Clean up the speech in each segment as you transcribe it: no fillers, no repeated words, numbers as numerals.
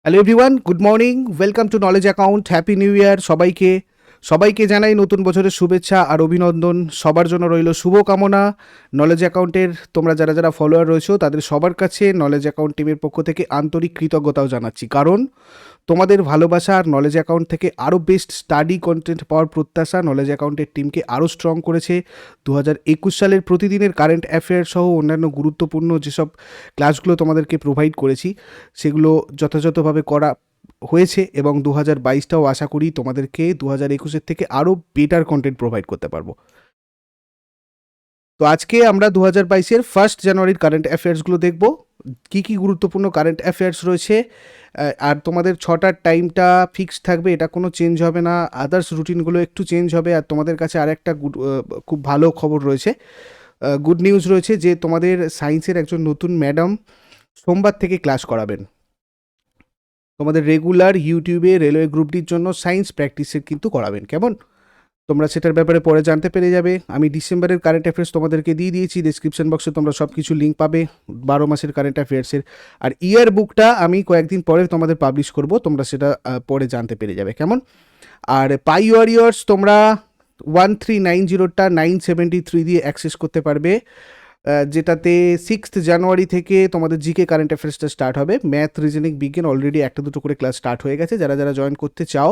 Hello everyone, good morning, welcome to knowledge account. Happy new year সবাইকে। সবাইকে জানাই নতুন বছরের শুভেচ্ছা আর অভিনন্দন। সবার জন্য রইল শুভকামনা। নলেজ অ্যাকাউন্টের তোমরা যারা যারা ফলোয়ার রয়েছো তাদের সবার কাছে নলেজ অ্যাকাউন্ট টিমের পক্ষ থেকে আন্তরিক কৃতজ্ঞতাও জানাচ্ছি, কারণ তোমাদের ভালোবাসা আর নলেজ অ্যাকাউন্ট থেকে আরও বেস্ট স্টাডি কন্টেন্ট পাওয়ার প্রত্যাশা নলেজ অ্যাকাউন্টের টিমকে আরও স্ট্রং করেছে। 2021 সালের প্রতিদিনের কারেন্ট অ্যাফেয়ার সহ অন্যান্য গুরুত্বপূর্ণ যেসব ক্লাসগুলো তোমাদেরকে প্রোভাইড করেছি সেগুলো যথাযথভাবে করা হয়েছে, এবং 2022টাও আশা করি তোমাদেরকে 2021-এর থেকে আরও বেটার কন্টেন্ট প্রোভাইড করতে পারবো। তো আজকে আমরা 2022-এর 1 জানুয়ারির কারেন্ট অ্যাফেয়ার্সগুলো দেখব। কী কী গুরুত্বপূর্ণ কারেন্ট অ্যাফেয়ার্স রয়েছে, আর তোমাদের 6টার টাইমটা ফিক্সড থাকবে, এটা কোনো চেঞ্জ হবে না। আদার্স রুটিনগুলো একটু চেঞ্জ হবে। আর তোমাদের কাছে আরেকটা খুব ভালো খবর রয়েছে, গুড নিউজ রয়েছে, যে তোমাদের সায়েন্সের একজন নতুন ম্যাডাম সোমবার থেকে ক্লাস করাবেন। তোমাদের রেগুলার ইউটিউবে রেলওয়ে গ্রুপটির জন্য সায়েন্স প্র্যাকটিসের কিন্তু করাবেন। কেমন? তোমরা সেটার ব্যাপারে পরে জানতে পেরে যাবে। আমি ডিসেম্বরের কারেন্ট অ্যাফেয়ার্স তোমাদেরকে দিয়ে দিয়েছি, ডিসক্রিপশন বক্সে তোমরা সব কিছু লিঙ্ক পাবে 12 মাসের কারেন্ট অ্যাফেয়ার্সের। আর ইয়ার বুকটা আমি কয়েকদিন পরে তোমাদের পাবলিশ করব, তোমরা সেটা পরে জানতে পেরে যাবে। কেমন? আর পাই ওয়ারিয়র্স তোমরা 1390টা 973 দিয়ে অ্যাক্সেস করতে পারবে, যেটাতে 6 জানুয়ারি থেকে তোমাদের জিকে কারেন্ট অ্যাফেয়ার্সটা স্টার্ট হবে। ম্যাথ, রিজনিং, বিজ্ঞান অলরেডি একটা দুটো করে ক্লাস স্টার্ট হয়ে গেছে। যারা যারা জয়েন করতে চাও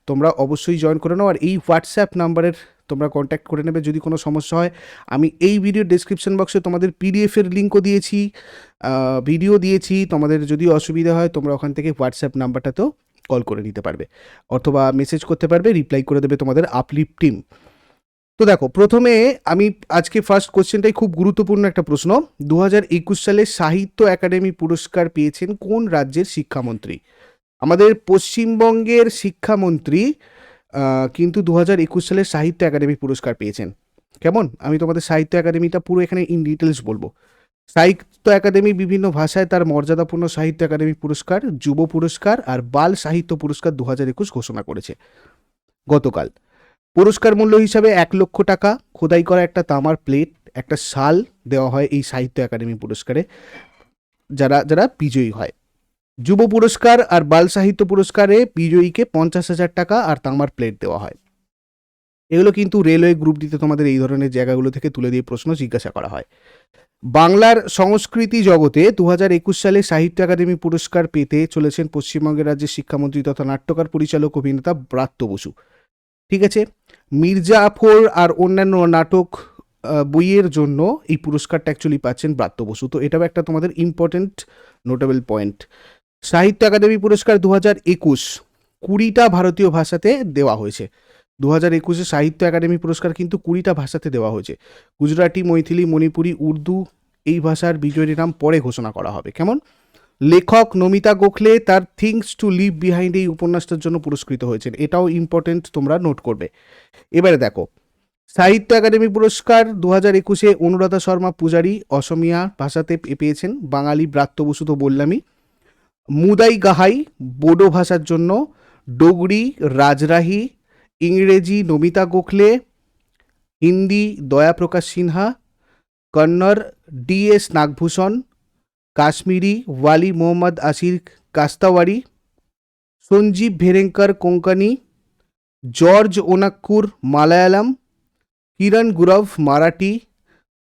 তোমরা অবশ্যই জয়েন করে নাও। আর এই হোয়াটসঅ্যাপ নাম্বারের তোমরা কন্ট্যাক্ট করে নেবে যদি কোনো সমস্যা হয়। আমি এই ভিডিও ডেসক্রিপশন বক্সে তোমাদের পিডিএফের লিঙ্কও দিয়েছি, ভিডিও দিয়েছি। তোমাদের যদি অসুবিধা হয় তোমরা ওখান থেকে হোয়াটসঅ্যাপ নাম্বারটাতেও কল করে নিতে পারবে, অথবা মেসেজ করতে পারবে, রিপ্লাই করে দেবে তোমাদের আপলিফট টিম। তো দেখো, প্রথমে আমি আজকে ফার্স্ট কোশ্চেনটাই খুব গুরুত্বপূর্ণ একটা প্রশ্ন। 2021 সালে সাহিত্য একাডেমি পুরস্কার পেয়েছেন কোন রাজ্যের শিক্ষামন্ত্রী? আমাদের পশ্চিমবঙ্গের শিক্ষামন্ত্রী কিন্তু 2021 সালে সাহিত্য একাডেমি পুরস্কার পেয়েছেন। কেমন? আমি তোমাদের সাহিত্য একাডেমিটা পুরো এখানে ইন ডিটেলস বলবো। সাহিত্য একাডেমি বিভিন্ন ভাষায় তার মর্যাদাপূর্ণ সাহিত্য একাডেমি পুরস্কার, যুব পুরস্কার আর বাল সাহিত্য পুরস্কার 2021 ঘোষণা করেছে গতকাল। পুরস্কার মূল্য হিসাবে 1 লক্ষ টাকা, খোদাই করা একটা তামার প্লেট, একটা শাল দেওয়া হয় এই সাহিত্য একাডেমি পুরস্কারে যারা যারা বিজয়ী হয়। যুব পুরস্কার আর বাল সাহিত্য পুরস্কারে বিজয়ীকে 50,000 টাকা আর তামার প্লেট দেওয়া হয়। এগুলো কিন্তু রেলওয়ে গ্রুপ ডিতে তোমাদের এই ধরনের জায়গাগুলো থেকে তুলে দিয়ে প্রশ্ন জিজ্ঞাসা করা হয়। বাংলার সংস্কৃতি জগতে 2021 সালে সাহিত্য একাডেমি পুরস্কার পেতে চলেছেন পশ্চিমবঙ্গের রাজ্যের শিক্ষামন্ত্রী তথা নাট্যকার, পরিচালক, অভিনেতা ব্রাত্য বসু। ঠিক আছে? মির্জাফর আর অন্যান্য নাটক বইয়ের জন্য এই পুরস্কারটা অ্যাকচুয়ালি পাচ্ছেন ব্রাত্য বসু। তো এটাও একটা তোমাদের ইম্পর্টেন্ট নোটেবল পয়েন্ট। সাহিত্য একাডেমি পুরস্কার 2021 20টা ভারতীয় ভাষাতে দেওয়া হয়েছে। 2021 সাহিত্য একাডেমি পুরস্কার কিন্তু 20টা ভাষাতে দেওয়া হয়েছে। গুজরাটি, মৈথিলি, মণিপুরি, উর্দু এই ভাষার বিজয়ীর নাম পরে ঘোষণা করা হবে। কেমন? লেখক নমিতা গোখলে তার থিংস টু লিভ বিহাইন্ড এই উপন্যাসটার জন্য পুরস্কৃত হয়েছেন। এটাও ইম্পর্টেন্ট, তোমরা নোট করবে। এবারে দেখো, সাহিত্য একাডেমি পুরস্কার 2021 অনুরাধা শর্মা পূজারী অসমিয়া ভাষাতে পেয়েছেন। বাঙালি ব্রাত্য বসু তো বললামই। মুদাই গাহাই বোডো ভাষার জন্য, ডোগরি রাজরাহি, ইংরেজি নমিতা গোখলে, হিন্দি দয়াপ্রকাশ সিনহা, কন্নড় ডিএস নাগভূষণ, কাশ্মীরি ওয়ালি মোহাম্মদ আসির কাস্তাওয়ারি, সঞ্জীব ভেরেঙ্কর কোঙ্কনি, জর্জ ওনাক্কুর মালায়ালাম, কিরণ গুরভ মারাঠি,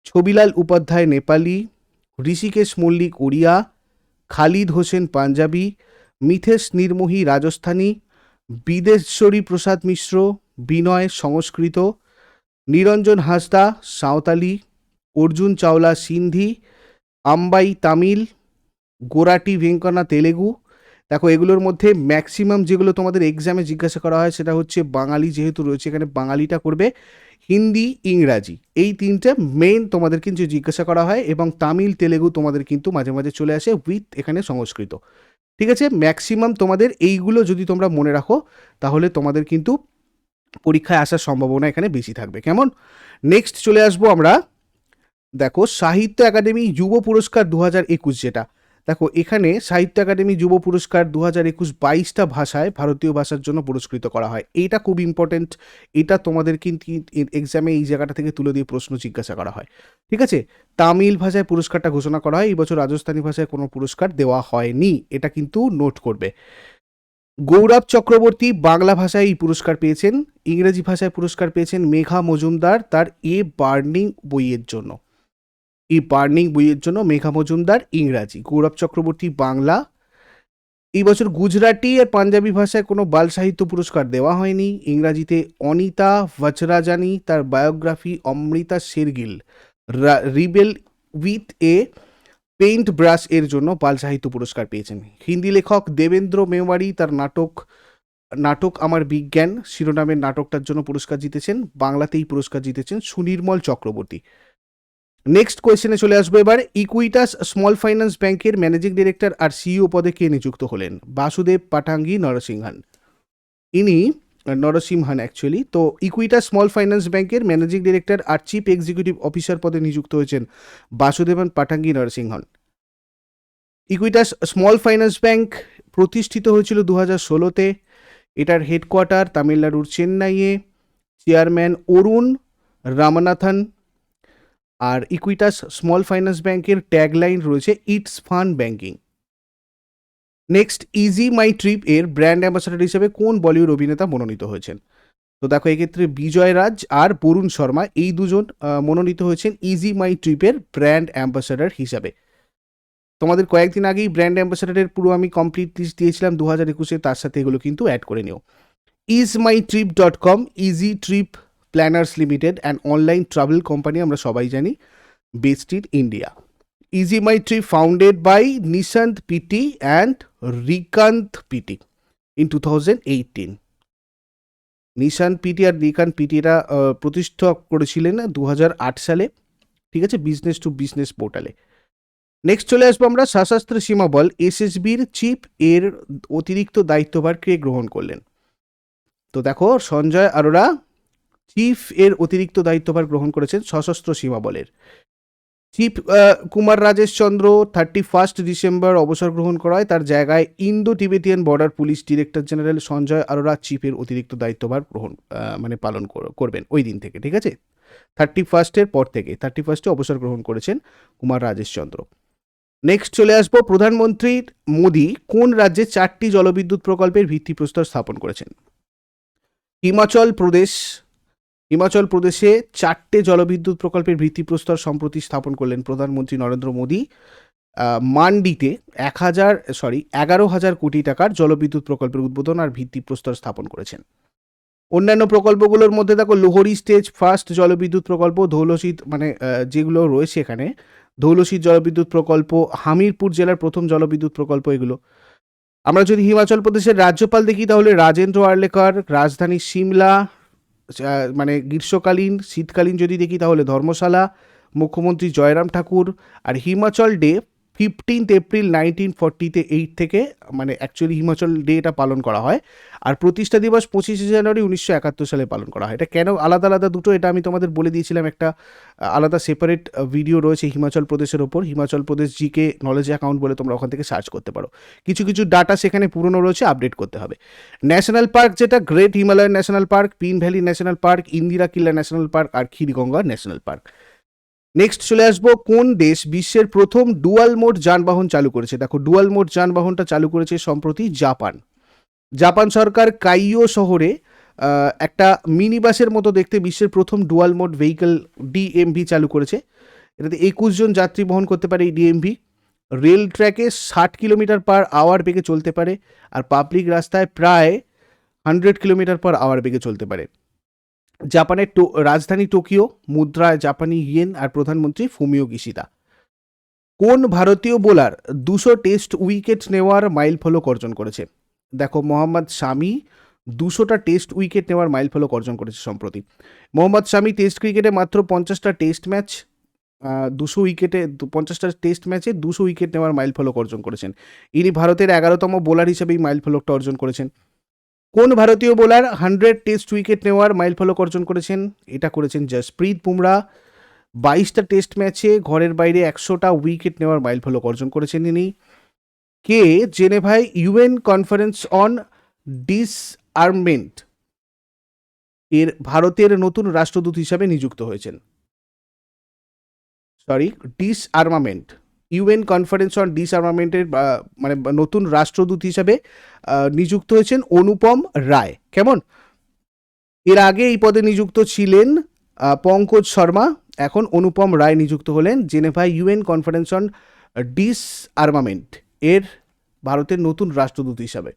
ছবিলাল উপাধ্যায় নেপালি, ঋষিকেশ মল্লিক ওড়িয়া, খালিদ হোসেন পাঞ্জাবি, মিথেশ নির্মোহী রাজস্থানী, বিদেশ্বরী প্রসাদ মিশ্র বিনয় সংস্কৃত, নিরঞ্জন হাঁসদা সাঁওতালি, অর্জুন চাওলা সিন্ধি, আম্বাই তামিল, গোরাটি ভেঙ্কনা তেলেগু। দেখো, এগুলোর মধ্যে ম্যাক্সিমাম যেগুলো তোমাদের এক্সামে জিজ্ঞাসা করা হয় সেটা হচ্ছে বাঙালি, যেহেতু রয়েছে এখানে বাঙালিটা করবে, হিন্দি, ইংরাজি এই তিনটে মেন তোমাদের কিন্তু জিজ্ঞাসা করা হয়, এবং তামিল তেলেগু তোমাদের কিন্তু মাঝে মাঝে চলে আসে উইথ এখানে সংস্কৃত। ঠিক আছে? ম্যাক্সিমাম তোমাদের এইগুলো যদি তোমরা মনে রাখো তাহলে তোমাদের কিন্তু পরীক্ষায় আসার সম্ভাবনা এখানে বেশি থাকবে। কেমন? নেক্সট চলে আসবো আমরা। দেখো, সাহিত্য একাডেমি যুব পুরস্কার 2021 যেটা, দেখো এখানে সাহিত্য একাডেমি যুব পুরস্কার 2021 22টা ভাষায় ভারতীয় ভাষার জন্য পুরস্কৃত করা হয়। এটা খুব ইম্পর্টেন্ট, এটা তোমাদের কিন্তু এক্সামে এই জায়গাটা থেকে তুলে দিয়ে প্রশ্ন জিজ্ঞাসা করা হয়, ঠিক আছে। তামিল ভাষায় পুরস্কারটা ঘোষণা করা হয়, এই বছর রাজস্থানী ভাষায় কোনো পুরস্কার দেওয়া হয়নি, এটা কিন্তু নোট করবে। গৌরব চক্রবর্তী বাংলা ভাষায় এই পুরস্কার পেয়েছেন। ইংরেজি ভাষায় পুরস্কার পেয়েছেন মেঘা মজুমদার তার বার্নিং বইয়ের জন্য। বার্নিং বইয়ের জন্য মেঘা মজুমদার ইংরাজি, গৌরব চক্রবর্তী বাংলা। এই বছর গুজরাটি আর পাঞ্জাবি ভাষায় কোনো বাল সাহিত্য পুরস্কার দেওয়া হয়নি। ইংরাজিতে অনিতা ভাচরাজানি তার biography Amrita Shergill rebel with a paint brush এর জন্য বাল সাহিত্য পুরস্কার পেয়েছেন। হিন্দি লেখক দেবেন্দ্র মেওয়ারি তার নাটক আমার বিজ্ঞান শিরোনামের নাটকটার জন্য পুরস্কার জিতেছেন। বাংলাতেই পুরস্কার জিতেছেন সুনির্মল চক্রবর্তী। নেক্সট কোয়েশ্চেনে চলে আসবো এবার। ইকুইটাস স্মল ফাইন্যান্স ব্যাংকের ম্যানেজিং ডিরেক্টর আর সিইও পদে কে নিযুক্ত হলেন? বাসুদেব পাঠাঙ্গি নরসিংহান। ইনি নরসিংহান অ্যাকচুয়ালি। তো ইকুইটাস স্মল ফাইন্যান্স ব্যাংকের ম্যানেজিং ডিরেক্টর আর চিফ এক্সিকিউটিভ অফিসার পদে নিযুক্ত হয়েছেন Vasudevan Pathangi Narasimhan. Equitas small finance bank প্রতিষ্ঠিত হয়েছিল 2016-তে। এটার হেডকোয়ার্টার তামিলনাড়ুর চেন্নাইয়ে। চেয়ারম্যান অরুণ রামনাথন। আর ইকুইটাস স্মল ফাইন্যান্স ব্যাংকের ট্যাগলাইন রয়েছে it's fun banking. Next, easy my trip এর ব্র্যান্ড অ্যাম্বাসাডার হিসেবে কোন বলিউড অভিনেতা মনোনীত হয়েছেন? তো দেখো এক্ষেত্রে বিজয় রাজ আর বরুণ শর্মা এই দুজন মনোনীত হয়েছেন ইজি মাই ট্রিপের ব্র্যান্ড অ্যাম্বাসাডার হিসাবে। তোমাদের কয়েকদিন আগেই ব্র্যান্ড অ্যাম্বাসাডারের পুরো আমি কমপ্লিট লিস্ট দিয়েছিলাম 2021-এ, তার সাথে এগুলো কিন্তু অ্যাড করে নিও। ismytrip.com easy trip planners limited and online travel company, আমরা সবাই জানি, based in India. Easy my trip founded by Nishant Pitti and Rikant Pitti in 2018। Nishant Pitti আর রিকান্ত পিটি এরা প্রতিষ্ঠা করেছিলেন 2008 সালে, ঠিক আছে, বিজনেস টু বিজনেস পোর্টালে। নেক্সট চলে আসবো আমরা সশস্ত্র সীমা বল এসএসবির চিফ এর অতিরিক্ত দায়িত্বভার কে গ্রহণ করলেন? তো দেখো সঞ্জয় আরোরা চিফ এর অতিরিক্ত দায়িত্বভার গ্রহণ করেছেন সশস্ত্র সীমা বলের। চিফ কুমার রাজেশ চন্দ্র 31 ডিসেম্বর অবসর গ্রহণ করা হয়, তার জায়গায় Indo Tibetan border police director general Sanjay Arora চিফের অতিরিক্ত দায়িত্বভার পালন করবেন ওই দিন থেকে, ঠিক আছে। 31-এর পর থেকে 31-এ অবসর গ্রহণ করেছেন কুমার রাজেশ চন্দ্র। নেক্সট চলে আসবো, প্রধানমন্ত্রী মোদী কোন রাজ্যে 4টি জলবিদ্যুৎ প্রকল্পের ভিত্তিপ্রস্তর স্থাপন করেছেন? হিমাচল প্রদেশে 4টে জলবিদ্যুৎ প্রকল্পের ভিত্তিপ্রস্তর সম্প্রতি স্থাপন করলেন প্রধানমন্ত্রী নরেন্দ্র মোদী। মান্ডিতে 11,000 কোটি টাকার জলবিদ্যুৎ প্রকল্পের উদ্বোধন আর ভিত্তিপ্রস্তর স্থাপন করেছেন। অন্যান্য প্রকল্পগুলোর মধ্যে দেখো লোহরি স্টেজ ফার্স্ট জলবিদ্যুৎ প্রকল্প, ধৌলশীত যেগুলো রয়েছে এখানে, ধৌলশীত জলবিদ্যুৎ প্রকল্প, হামিরপুর জেলার প্রথম জলবিদ্যুৎ প্রকল্প, এগুলো। আমরা যদি হিমাচল প্রদেশের রাজ্যপাল দেখি তাহলে রাজেন্দ্র আর্লেকার, রাজধানী সিমলা, গ্রীষ্মকালীন শীতকালীন যদি দেখি তাহলে ধর্মশালা, মুখ্যমন্ত্রী জয়রাম ঠাকুর। আর হিমাচল ডে 15 এপ্রিল 1940-তে 8 থেকে অ্যাকচুয়ালি হিমাচল ডে এটা পালন করা হয়। আর প্রতিষ্ঠা দিবস 25 জানুয়ারি 1971 সালে পালন করা হয়। এটা কেন আলাদা আলাদা দুটো, এটা আমি তোমাদের বলে দিয়েছিলাম, একটা আলাদা সেপারেট ভিডিও রয়েছে হিমাচল প্রদেশের ওপর, Himachal Pradesh GK knowledge account বলে তোমরা ওখান থেকে সার্চ করতে পারো। কিছু কিছু ডাটা সেখানে পুরনো রয়েছে, আপডেট করতে হবে। ন্যাশনাল পার্ক যেটা great Himalayan national park, Pin valley national park, Indira Killa national park আর ক্ষীরগঙ্গা ন্যাশনাল পার্ক। নেক্সট চলে আসবো, কোন দেশ বিশ্বের প্রথম ডুয়াল মোড যানবাহন চালু করেছে? দেখো ডুয়াল মোড যানবাহনটা চালু করেছে সম্প্রতি জাপান সরকার কাইও শহরে একটা মিনি বাসের মতো দেখতে বিশ্বের প্রথম ডুয়াল মোড ভেহিকল ডিএমভি চালু করেছে। এটাতে 21 জন যাত্রী বহন করতে পারে এই ডিএমভি। রেল ট্র্যাকে 60 কিলোমিটার পার আওয়ার বেগে চলতে পারে, আর পাবলিক রাস্তায় প্রায় 100 কিলোমিটার পার আওয়ার বেগে চলতে পারে। জাপানের রাজধানী টোকিও, মুদ্রায় জাপানি ইয়েন, আর প্রধানমন্ত্রী ফুমিও কিশিদা। কোন ভারতীয় বোলার 200 টেস্ট উইকেট নেওয়ার মাইল ফলক অর্জন করেছে? দেখো মোহাম্মদ শামি 200টা টেস্ট উইকেট নেওয়ার মাইল ফলক অর্জন করেছে সম্প্রতি। মোহাম্মদ শামি টেস্ট ক্রিকেটে মাত্র 50টা টেস্ট ম্যাচ 50টা টেস্ট ম্যাচে 200 উইকেট নেওয়ার মাইল ফলক অর্জন করেছেন। ইনি ভারতের 11তম বোলার হিসেবে এই মাইল ফলকটা অর্জন করেছেন। কোন ভারতীয় বোলার 100 টেস্ট উইকেট নেওয়ার মাইল ফলক অর্জন করেছেন? এটা করেছেন জসপ্রীত বুমরা। 22টা টেস্ট ম্যাচে ঘরের বাইরে 100টা উইকেট নেওয়ার মাইল ফলক অর্জন করেছেন ইনি। কে জেনেভায় ইউএন কনফারেন্স অন ডিসআর্মমেন্ট এর ভারতের নতুন রাষ্ট্রদূত হিসাবে নিযুক্ত হয়েছেন? Sorry, disarmament, UN conference on ডিসআর্মামেন্টের মানে নতুন রাষ্ট্রদূত হিসাবে নিযুক্ত হয়েছেন অনুপম রায়। কেমন? এর আগে এই পদে নিযুক্ত ছিলেন পঙ্কজ শর্মা, এখন অনুপম রায় নিযুক্ত হলেন জেনেভায় ইউএন কনফারেন্স অন ডিসআর্মামেন্ট এর ভারতের নতুন রাষ্ট্রদূত হিসাবে।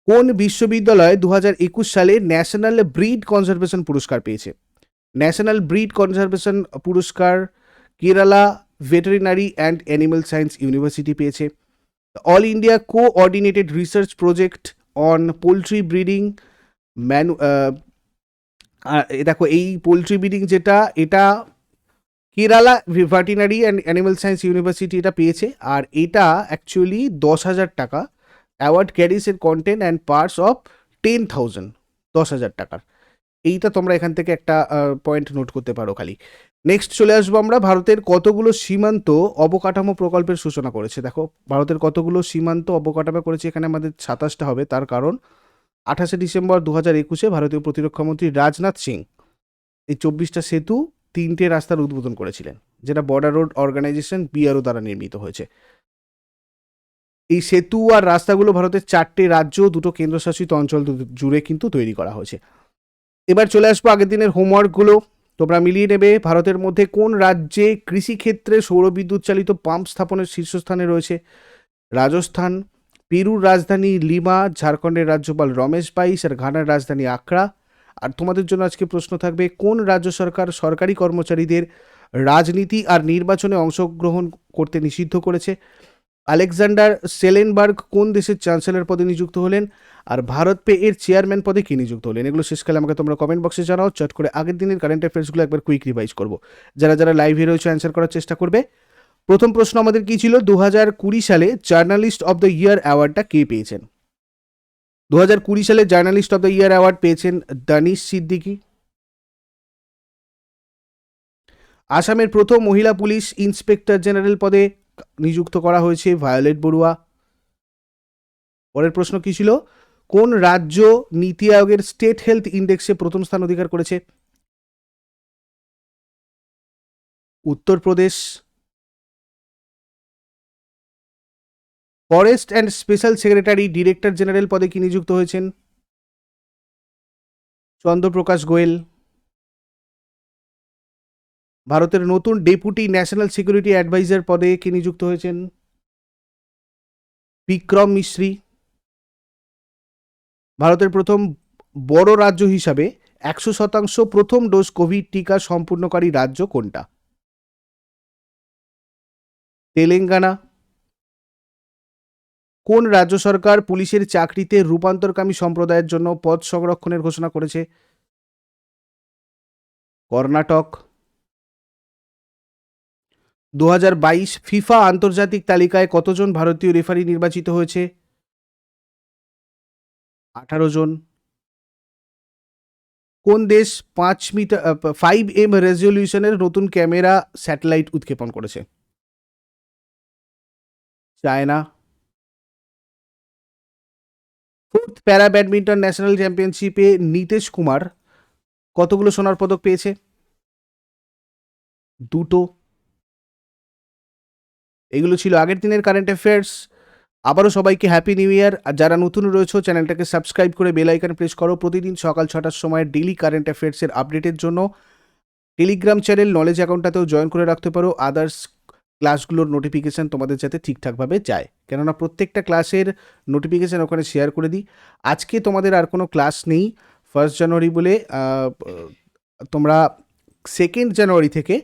কোন বিশ্ববিদ্যালয় 2021 সালে ন্যাশনাল ব্রিড কনজারভেশন পুরস্কার পেয়েছে? ন্যাশনাল ব্রিড কনজারভেশন পুরস্কার Kerala veterinary and animal science university পেয়েছে। All India coordinated research project on poultry breeding দেখো এই পোলট্রি ব্রিডিং যেটা, এটা Kerala veterinary and animal science university এটা পেয়েছে, আর এটা অ্যাকচুয়ালি 10,000 টাকা। অ্যাওয়ার্ড ক্যারিস এর কন্টেন্ট অ্যান্ড পার্টস অফ 10,000, 10,000 টাকার। এইটা তোমরা এখান থেকে একটা পয়েন্ট নোট করতে পারো খালি। নেক্সট চলে আসবো আমরা, ভারতের কতগুলো সীমান্ত অবকাঠামো প্রকল্পের সূচনা করেছে? দেখো ভারতের কতগুলো সীমান্ত অবকাঠামো করেছে, এখানে আমাদের 27টা হবে, তার কারণ 28শে ডিসেম্বর 2021 ভারতীয় প্রতিরক্ষামন্ত্রী রাজনাথ সিং এই 24টা সেতু, 3টে রাস্তার উদ্বোধন করেছিলেন, যেটা বর্ডার রোড অর্গানাইজেশন বিআরও দ্বারা নির্মিত হয়েছে। এই সেতু আর রাস্তাগুলো ভারতের 4টে রাজ্য, 2টো কেন্দ্রশাসিত অঞ্চল জুড়ে কিন্তু তৈরি করা হয়েছে। এবার চলে আসবো আগের দিনের হোমওয়ার্কগুলো, তোমরা মিলিয়ে নেবে। ভারতের মধ্যে কোন রাজ্যে কৃষিক্ষেত্রে সৌরবিদ্যুৎ চালিত পাম্প স্থাপনের শীর্ষস্থানে রয়েছে? রাজস্থান, পেরুর রাজধানী লিমা, ঝাড়খণ্ডের রাজ্যপাল রমেশ বাইস, আর ঘানার রাজধানী আকরা। আর তোমাদের জন্য আজকে প্রশ্ন থাকবে, কোন রাজ্য সরকার সরকারি কর্মচারীদের রাজনীতি আর নির্বাচনে অংশগ্রহণ করতে নিষিদ্ধ করেছে? আলেকজান্ডার সেলেনবার্গ কোন দেশের চ্যান্সেলর পদে নিযুক্ত হলেন? আর ভারত পে এর চেয়ারম্যান পদে কে নিযুক্ত হলেন? এগুলো শেষকালে আমাকে তোমরা কমেন্ট বক্সে জানাও। চট করে আগের দিনের কারেন্ট অ্যাফেয়ার্সগুলো একবার কুইক রিভাইজ করবো। যারা যারা লাইভে রয়েছে অ্যান্সার করার চেষ্টা করবে। প্রথম প্রশ্ন আমাদের কি ছিল? 2020 সালে জার্নালিস্ট অব দ্য ইয়ার অ্যাওয়ার্ডটা কে পেয়েছেন? 2020 সালে journalist of the year award পেয়েছেন দানিশ সিদ্দিকী। আসামের প্রথম মহিলা পুলিশ ইন্সপেক্টর জেনারেল পদে নিযুক্ত করা হয়েছে ভায়োলেট বড়ুয়া। পরের প্রশ্ন কি ছিল? কোন রাজ্য নীতি আয়োগের স্টেট হেলথ ইন্ডেক্সে প্রথম স্থান অধিকার করেছে? Uttar Pradesh. Forest and special secretary director general পদে কি নিযুক্ত হয়েছেন? চন্দ্রপ্রকাশ গোয়েল। ভারতের নতুন ডেপুটি ন্যাশনাল সিকিউরিটি অ্যাডভাইজার পদে কে নিযুক্ত হয়েছেন? বিক্রম মিশ্রি। ভারতের প্রথম বড় রাজ্য হিসাবে 100% প্রথম ডোজ কোভিড টিকা সম্পূর্ণকারী রাজ্য কোনটা? তেলেঙ্গানা। কোন রাজ্য সরকার পুলিশের চাকরিতে রূপান্তরকামী সম্প্রদায়ের জন্য পদ সংরক্ষণের ঘোষণা করেছে? কর্ণাটক। 2022 ফিফা আন্তর্জাতিক তালিকায় কতজন ভারতীয় রেফারি নির্বাচিত হয়েছে? 18 জন। কোন দেশ 5M রেজলিউশনের নতুন ক্যামেরা স্যাটেলাইট উৎক্ষেপণ করেছে? চায়না। ফোর্থ প্যারা ব্যাডমিন্টন ন্যাশনাল চ্যাম্পিয়নশিপে নীতেশ কুমার কতগুলো সোনার পদক পেয়েছে? 2টো। এগুলো ছিল আগের দিনের কারেন্ট অ্যাফেয়ার্স। আবারও সবাইকে হ্যাপি নিউ ইয়ার। আর যারা নতুন রয়েছে চ্যানেলটাকে সাবস্ক্রাইব করে বেল আইকন প্রেস করো। প্রতিদিন সকাল 6টার সময় ডেইলি কারেন্ট অ্যাফেয়ার্সের আপডেটের জন্য টেলিগ্রাম চ্যানেল নলেজ অ্যাকাউন্টটাতেও জয়েন করে রাখতে পারো। আদার্স ক্লাসগুলোর নোটিফিকেশান তোমাদের যাতে ঠিকঠাকভাবে যায়, কেননা প্রত্যেকটা ক্লাসের নোটিফিকেশান ওখানে শেয়ার করে দিই। আজকে তোমাদের আর কোনো ক্লাস নেই 1 জানুয়ারি বলে। তোমরা 2 জানুয়ারি থেকে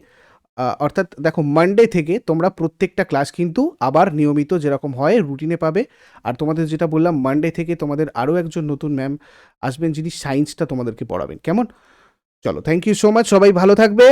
অর্থাৎ দেখো মানডে থেকে তোমরা প্রত্যেকটা ক্লাস কিন্তু আবার নিয়মিত যেরকম হয় রুটিনে পাবে। আর তোমাদের যেটা বললাম, মানডে থেকে তোমাদের আরও একজন নতুন ম্যাম আসবেন যিনি সায়েন্সটা তোমাদেরকে পড়াবেন। কেমন? চলো, থ্যাংক ইউ সো মাচ, সবাই ভালো থাকবে।